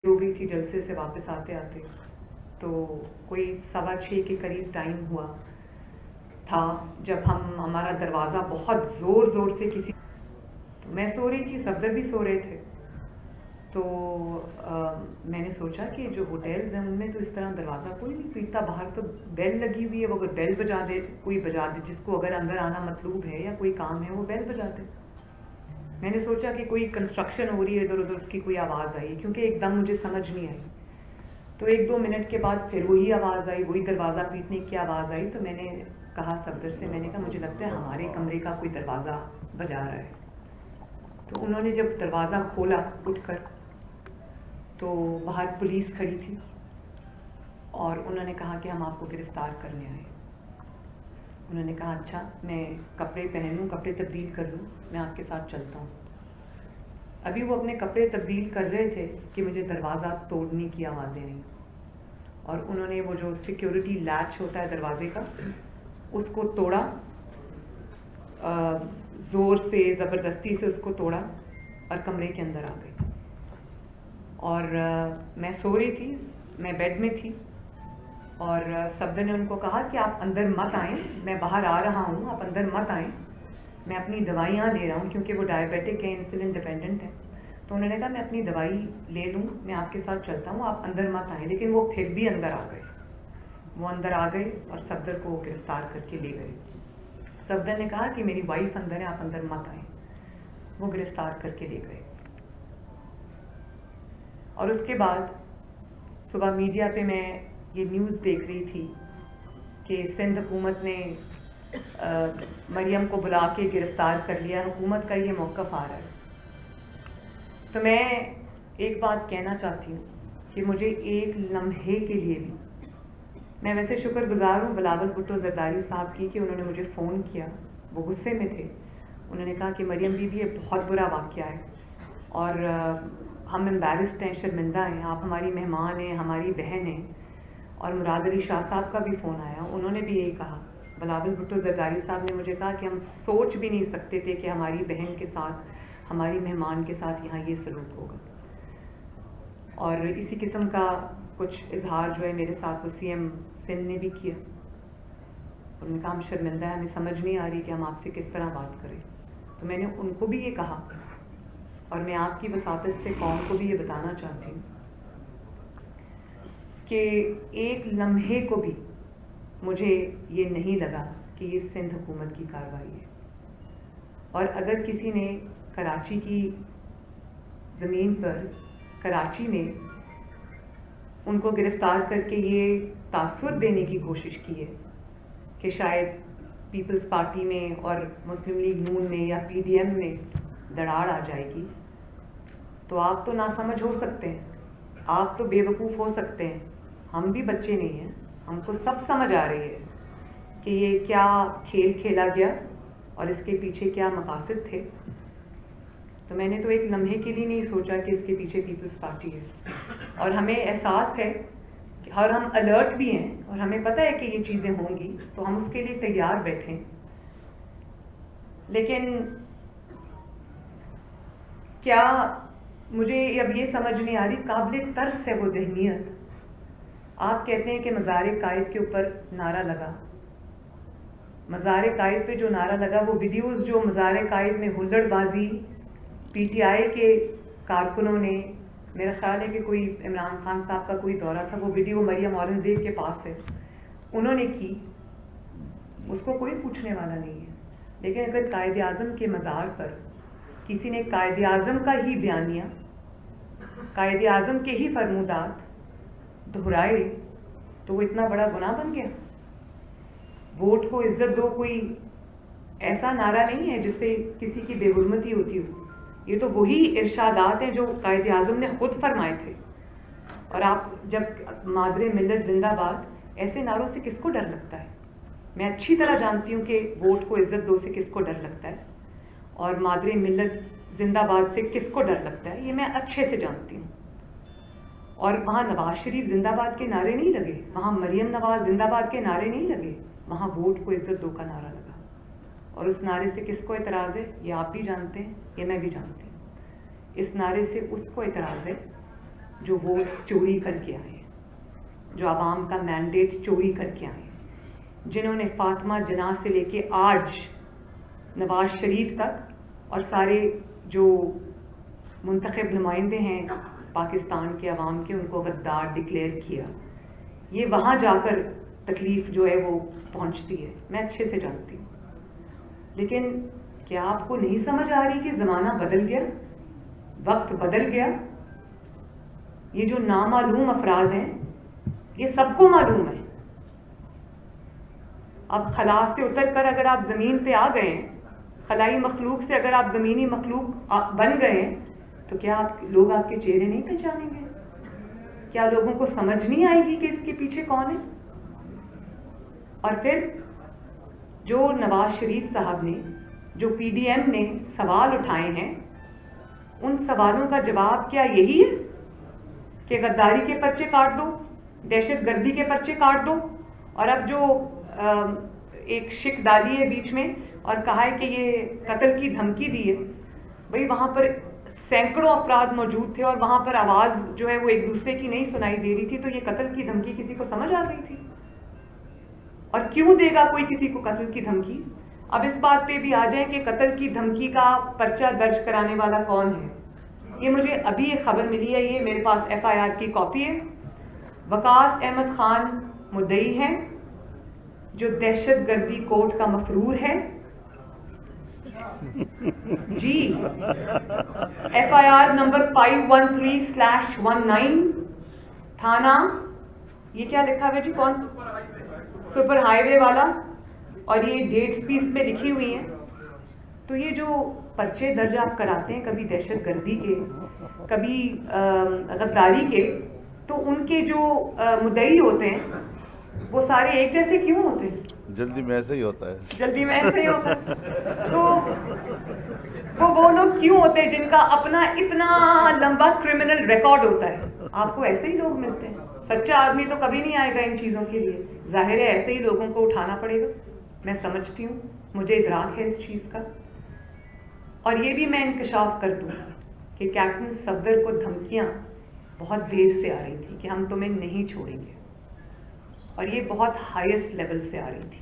ہو گئی تھی جلسے سے واپس آتے آتے، تو کوئی 6:15 کے قریب ٹائم ہوا تھا جب ہمارا دروازہ بہت زور زور سے تو میں سو رہی تھی، صفدر بھی سو رہے تھے، تو میں نے سوچا کہ جو ہوٹلز ہیں ان میں تو اس طرح دروازہ کوئی نہیں پیٹتا، باہر تو بیل لگی ہوئی ہے، وہ اگر بیل بجا دے کوئی بجا دے، جس کو اگر اندر آنا مطلوب ہے یا کوئی کام ہے وہ بیل بجا دے۔ میں نے سوچا کہ کوئی کنسٹرکشن ہو رہی ہے ادھر ادھر، اس کی کوئی آواز آئی، کیونکہ ایک دم مجھے سمجھ نہیں آئی، تو 1-2 منٹ کے بعد پھر وہی آواز آئی، وہی دروازہ پیٹنے کی آواز آئی، تو میں نے کہا صفدر سے، میں نے کہا مجھے لگتا ہے ہمارے کمرے کا کوئی دروازہ بجا رہا ہے۔ تو انہوں نے جب دروازہ کھولا اٹھ کر تو باہر پولیس کھڑی تھی اور انہوں نے کہا کہ ہم آپ کو گرفتار کرنے آئے۔ انہوں نے کہا اچھا، میں کپڑے پہن لوں، کپڑے تبدیل کر لوں، میں آپ کے ساتھ چلتا ہوں۔ ابھی وہ اپنے کپڑے تبدیل کر رہے تھے کہ مجھے دروازہ توڑنے کی آوازیں آئیں، اور انہوں نے وہ جو سیکیورٹی لیچ ہوتا ہے دروازے کا اس کو توڑا، زور سے زبردستی سے اس کو توڑا اور کمرے کے اندر آ گئی۔ اور میں سو رہی تھی، میں بیڈ میں تھی، اور صفدر نے ان کو کہا کہ آپ اندر مت آئیں، میں باہر آ رہا ہوں، آپ اندر مت آئیں، میں اپنی دوائیاں لے رہا ہوں، کیونکہ وہ ڈائبیٹک ہے، انسولن ڈیپینڈنٹ ہے۔ تو انہوں نے کہا میں اپنی دوائی لے لوں، میں آپ کے ساتھ چلتا ہوں، آپ اندر مت آئیں، لیکن وہ پھر بھی اندر آ گئے، وہ اندر آ گئے اور صفدر کو گرفتار کر کے لے گئے۔ صفدر نے کہا کہ میری وائف اندر ہے، آپ اندر مت آئیں، وہ گرفتار کر کے لے گئے۔ اور اس کے بعد صبح میڈیا پہ میں یہ نیوز دیکھ رہی تھی کہ سندھ حکومت نے مریم کو بلا کے گرفتار کر لیا، حکومت کا یہ موقف آ رہا ہے۔ تو میں ایک بات کہنا چاہتی ہوں کہ مجھے ایک لمحے کے لیے بھی، میں ویسے شکر گزار ہوں بلاول بھٹو زرداری صاحب کی کہ انہوں نے مجھے فون کیا، وہ غصے میں تھے، انہوں نے کہا کہ مریم بی بی یہ بہت برا واقعہ ہے اور ہم امبیرسڈ ہیں، شرمندہ ہیں، آپ ہماری مہمان ہیں، ہماری بہن ہیں۔ اور مراد علی شاہ صاحب کا بھی فون آیا، انہوں نے بھی یہی کہا، بلاول بھٹو زرداری صاحب نے مجھے کہا کہ ہم سوچ بھی نہیں سکتے تھے کہ ہماری بہن کے ساتھ، ہماری مہمان کے ساتھ یہاں یہ سلوک ہوگا۔ اور اسی قسم کا کچھ اظہار جو ہے میرے ساتھ وہ سی ایم سندھ نے بھی کیا، انہوں نے کہا ہم شرمندہ ہیں، ہمیں سمجھ نہیں آ رہی کہ ہم آپ سے کس طرح بات کریں۔ تو میں نے ان کو بھی یہ کہا، اور میں آپ کی وساطت سے قوم کو بھی یہ بتانا چاہتی ہوں کہ ایک لمحے کو بھی مجھے یہ نہیں لگا کہ یہ سندھ حکومت کی کارروائی ہے۔ اور اگر کسی نے کراچی کی زمین پر، کراچی میں ان کو گرفتار کر کے یہ تاثر دینے کی کوشش کی ہے کہ شاید پیپلز پارٹی میں اور مسلم لیگ نون میں یا پی ڈی ایم میں دراڑ آ جائے گی، تو آپ تو ناسمجھ ہو سکتے ہیں، آپ تو بے وقوف ہو سکتے ہیں، ہم بھی بچے نہیں ہیں، ہم کو سب سمجھ آ رہی ہے کہ یہ کیا کھیل کھیلا گیا اور اس کے پیچھے کیا مقاصد تھے۔ تو میں نے تو ایک لمحے کے لیے نہیں سوچا کہ اس کے پیچھے پیپلز پارٹی ہے، اور ہمیں احساس ہے اور ہم الرٹ بھی ہیں اور ہمیں پتہ ہے کہ یہ چیزیں ہوں گی، تو ہم اس کے لیے تیار بیٹھیں۔ لیکن کیا مجھے اب یہ سمجھ نہیں آ رہی، قابل ترس ہے وہ ذہنیت۔ آپ کہتے ہیں کہ مزار قائد کے اوپر نعرہ لگا، مزار قائد پہ جو نعرہ لگا، وہ ویڈیوز جو مزار قائد میں ہلڑ بازی پی ٹی آئی کے کارکنوں نے، میرا خیال ہے کہ کوئی عمران خان صاحب کا کوئی دورہ تھا، وہ ویڈیو مریم اورنگزیب کے پاس ہے، انہوں نے کی، اس کو کوئی پوچھنے والا نہیں ہے۔ لیکن اگر قائد اعظم کے مزار پر کسی نے قائد اعظم کا ہی بیانیہ، قائد اعظم کے ہی فرمودات دہرائے، تو وہ اتنا بڑا گناہ بن گیا۔ ووٹ کو عزت دو کوئی ایسا نعرہ نہیں ہے جس سے کسی کی بے حرمتی ہوتی ہو، یہ تو وہی ارشادات ہیں جو قائد اعظم نے خود فرمائے تھے۔ اور آپ جب مادر ملت زندہ باد، ایسے نعروں سے کس کو ڈر لگتا ہے؟ میں اچھی طرح جانتی ہوں کہ ووٹ کو عزت دو سے کس کو ڈر لگتا ہے اور مادر ملت زندہ باد سے کس کو ڈر لگتا ہے، یہ میں اچھے سے جانتی ہوں۔ اور وہاں نواز شریف زندہ باد کے نعرے نہیں لگے، وہاں مریم نواز زندہ باد کے نعرے نہیں لگے، وہاں ووٹ کو عزت دو کا نعرہ لگا۔ اور اس نعرے سے کس کو اعتراض ہے، یہ آپ بھی جانتے ہیں، یہ میں بھی جانتی ہوں۔ اس نعرے سے اس کو اعتراض ہے جو ووٹ چوری کر کے آئے ہیں, جو عوام کا مینڈیٹ چوری کر کے آئے ہیں, جنہوں نے فاطمہ جناح سے لے کے آج نواز شریف تک اور سارے جو منتخب نمائندے ہیں پاکستان کے عوام کے, ان کو غدار ڈکلیئر کیا. یہ وہاں جا کر تکلیف جو ہے وہ پہنچتی ہے, میں اچھے سے جانتی ہوں. لیکن کیا آپ کو نہیں سمجھ آ رہی کہ زمانہ بدل گیا, وقت بدل گیا؟ یہ جو نامعلوم افراد ہیں یہ سب کو معلوم ہے. اب خلا سے اتر کر اگر آپ زمین پہ آ گئے ہیں, خلائی مخلوق سے اگر آپ زمینی مخلوق بن گئے ہیں, تو کیا لوگ آپ کے چہرے نہیں پہچانیں گے؟ کیا لوگوں کو سمجھ نہیں آئے گی کہ اس کے پیچھے کون ہے؟ اور پھر جو نواز شریف صاحب نے, جو پی ڈی ایم نے سوال اٹھائے ہیں, ان سوالوں کا جواب کیا یہی ہے کہ غداری کے پرچے کاٹ دو, دہشت گردی کے پرچے کاٹ دو, اور اب جو ایک شک ڈالی ہے بیچ میں اور کہا ہے کہ یہ قتل کی دھمکی دی ہے, بھئی وہاں پر سینکڑوں افراد موجود تھے اور وہاں پر آواز جو ہے وہ ایک دوسرے کی نہیں سنائی دے رہی تھی, تو یہ قتل کی دھمکی کسی کو سمجھ آ گئی تھی؟ اور کیوں دے گا کوئی کسی کو قتل کی دھمکی؟ اب اس بات پہ بھی آ جائیں کہ قتل کی دھمکی کا پرچہ درج کرانے والا کون ہے. یہ مجھے ابھی ایک خبر ملی ہے, یہ میرے پاس ایف آئی آر کی کاپی ہے. وقاص احمد خان مدعی ہے, جو دہشت گردی کوڈ کا مفرور ہے. جی, ایف آئی آر نمبر 513/19, تھانہ, یہ کیا لکھا ہے جی, کون سپر ہائی وے والا, اور یہ ڈیٹس بھی اس میں لکھی ہوئی ہیں. تو یہ جو پرچے درج آپ کراتے ہیں, کبھی دہشت گردی کے, کبھی غداری کے, تو ان کے جو مدعی ہوتے ہیں وہ سارے ایک جیسے کیوں ہوتے ہیں؟ جلدی میں ایسے ہی ہوتا ہے. جلدی میں ایسے ہی ہوتا ہے. تو وہ لوگ کیوں ہوتے ہیں جن کا اپنا اتنا لمبا کرمنل ریکارڈ ہوتا ہے؟ آپ کو ایسے ہی لوگ ملتے ہیں. سچا آدمی تو کبھی نہیں آئے گا ان چیزوں کے لیے. ظاہر ہے ایسے ہی لوگوں کو اٹھانا پڑے گا. میں سمجھتی ہوں, مجھے ادراک ہے اس چیز کا. اور یہ بھی میں انکشاف کر دوں کہ کیپٹن صفدر کو دھمکیاں بہت دیر سے آ رہی تھی کہ ہم تمہیں نہیں چھوڑیں گے, اور یہ بہت ہائیسٹ لیول سے آ رہی تھی.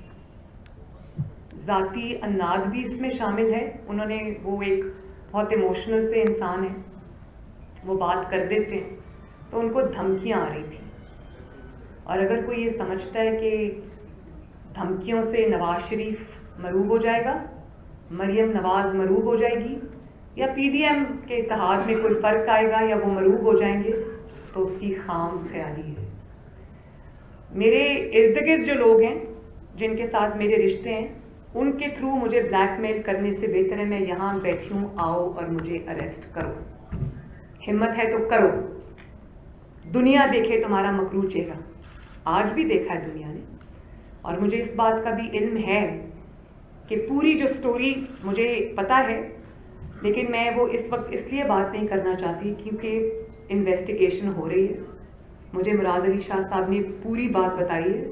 ذاتی اناد بھی اس میں شامل ہے. انہوں نے, وہ ایک بہت ایموشنل سے انسان ہیں, وہ بات کر دیتے ہیں تو ان کو دھمکیاں آ رہی تھیں. اور اگر کوئی یہ سمجھتا ہے کہ دھمکیوں سے نواز شریف مروب ہو جائے گا, مریم نواز مروب ہو جائے گی, یا پی ڈی ایم کے اتحاد میں کوئی فرق آئے گا یا وہ مروب ہو جائیں گے, تو اس کی خام خیالی ہے. میرے ارد گرد جو لوگ ہیں جن کے ساتھ میرے رشتے ہیں, ان کے تھرو مجھے بلیک میل کرنے سے بہتر ہے میں یہاں بیٹھی ہوں, آؤ اور مجھے اریسٹ کرو. ہمت ہے تو کرو. دنیا دیکھے تمہارا مکروہ چہرہ. آج بھی دیکھا ہے دنیا نے, اور مجھے اس بات کا بھی علم ہے کہ پوری جو سٹوری مجھے پتا ہے, لیکن میں وہ اس وقت اس لیے بات نہیں کرنا چاہتی کیونکہ انویسٹیگیشن ہو رہی ہے. مجھے مراد علی شاہ صاحب نے پوری بات بتائی ہے,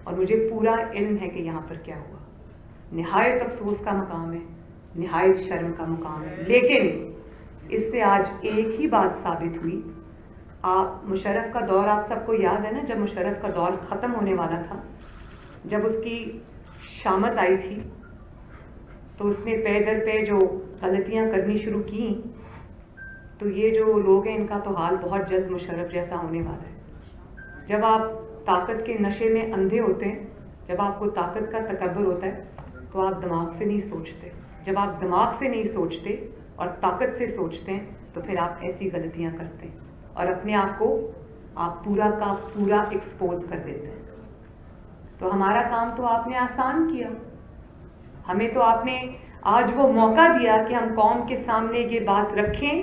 اور مجھے پورا علم ہے کہ یہاں پر کیا ہوا. نہایت افسوس کا مقام ہے, نہایت شرم کا مقام ہے. لیکن اس سے آج ایک ہی بات ثابت ہوئی. آپ مشرف کا دور, آپ سب کو یاد ہے نا, جب مشرف کا دور ختم ہونے والا تھا, جب اس کی شامت آئی تھی, تو اس نے پے در پے جو غلطیاں کرنی شروع کیں, تو یہ جو لوگ ہیں ان کا تو حال بہت جلد مشرف جیسا ہونے والا ہے. جب آپ طاقت کے نشے میں اندھے ہوتے ہیں, جب آپ کو طاقت کا تکبر ہوتا ہے, تو آپ دماغ سے نہیں سوچتے. جب آپ دماغ سے نہیں سوچتے اور طاقت سے سوچتے ہیں, تو پھر آپ ایسی غلطیاں کرتے ہیں اور اپنے آپ کو آپ پورا کا پورا ایکسپوز کر دیتے ہیں. تو ہمارا کام تو آپ نے آسان کیا. ہمیں تو آپ نے آج وہ موقع دیا کہ ہم قوم کے سامنے یہ بات رکھیں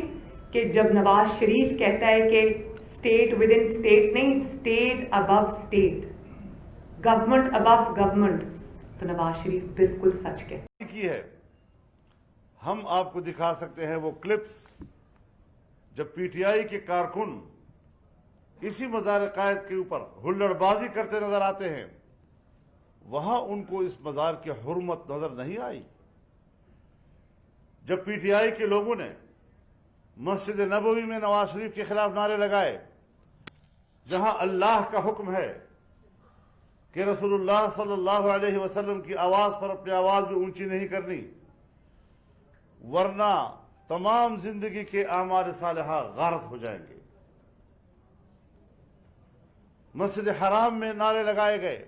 کہ جب نواز شریف کہتا ہے کہ اسٹیٹ ود ان اسٹیٹ نہیں, اسٹیٹ ابو اسٹیٹ, گورنمنٹ ابو گورنمنٹ, تو نواز شریف بالکل سچ کی ہے. ہم آپ کو دکھا سکتے ہیں وہ کلپس جب پی ٹی آئی کے کارکن اسی مزار قائد کے اوپر ہلڑ بازی کرتے نظر آتے ہیں. وہاں ان کو اس مزار کی حرمت نظر نہیں آئی. جب پی ٹی آئی کے لوگوں نے مسجد نبوی میں نواز شریف کے خلاف نعرے لگائے, جہاں اللہ کا حکم ہے کہ رسول اللہ صلی اللہ علیہ وسلم کی آواز پر اپنی آواز بھی اونچی نہیں کرنی، ورنہ تمام زندگی کے اعمال صالحہ غارت ہو جائیں گے۔ مسجد حرام میں نعرے لگائے گئے،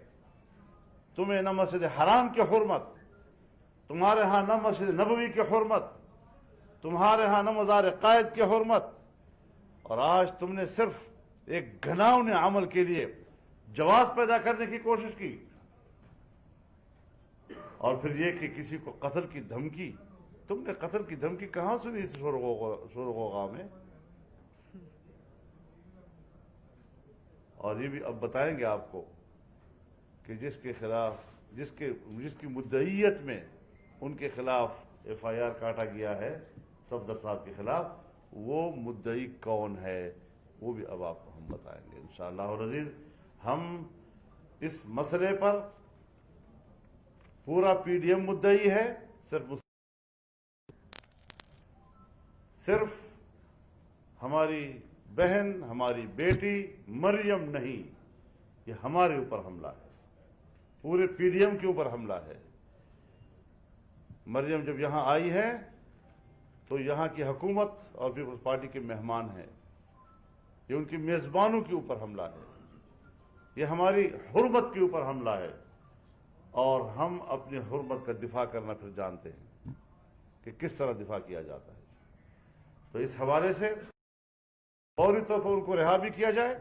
تمہیں نہ مسجد حرام کی حرمت، تمہارے ہاں نہ مسجد نبوی کی حرمت، تمہارے ہاں نہ مزار قائد کی حرمت، اور آج تم نے صرف ایک گھناؤنے عمل کے لیے جواز پیدا کرنے کی کوشش کی، اور پھر یہ کہ کسی کو قتل کی دھمکی، تم نے قتل کی دھمکی کہاں سنی تھی شور و غوغا میں؟ اور یہ بھی اب بتائیں گے آپ کو کہ جس کے خلاف جس کی مدعیت میں ان کے خلاف ایف آئی آر کاٹا گیا ہے صفدر صاحب کے خلاف، وہ مدعی کون ہے وہ بھی اب آپ کو ہم بتائیں گے انشاءاللہ العزیز۔ ہم اس مسئلے پر پورا پی ڈی ایم مدعی ہے، صرف ہماری بہن، ہماری بیٹی مریم نہیں، یہ ہمارے اوپر حملہ ہے، پورے پی ڈی ایم کے اوپر حملہ ہے۔ مریم جب یہاں آئی ہے تو یہاں کی حکومت اور پیپلز پارٹی کے مہمان ہیں، یہ ان کی میزبانوں کے اوپر حملہ ہے، یہ ہماری حرمت کے اوپر حملہ ہے، اور ہم اپنی حرمت کا دفاع کرنا پھر جانتے ہیں کہ کس طرح دفاع کیا جاتا ہے۔ تو اس حوالے سے فوری طور پر ان کو رہا بھی کیا جائے،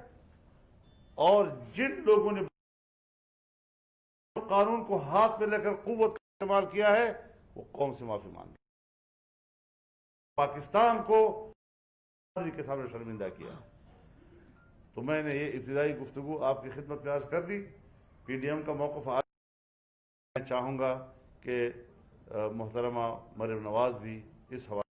اور جن لوگوں نے قانون کو ہاتھ میں لے کر قوت کا استعمال کیا ہے وہ قوم سے معافی مانگے، پاکستان کو کے سامنے شرمندہ کیا۔ تو میں نے یہ ابتدائی گفتگو آپ کی خدمت میں عرض کر دی۔ پی ڈی ایم کا موقف میں چاہوں گا کہ محترمہ مریم نواز بھی اس حوالے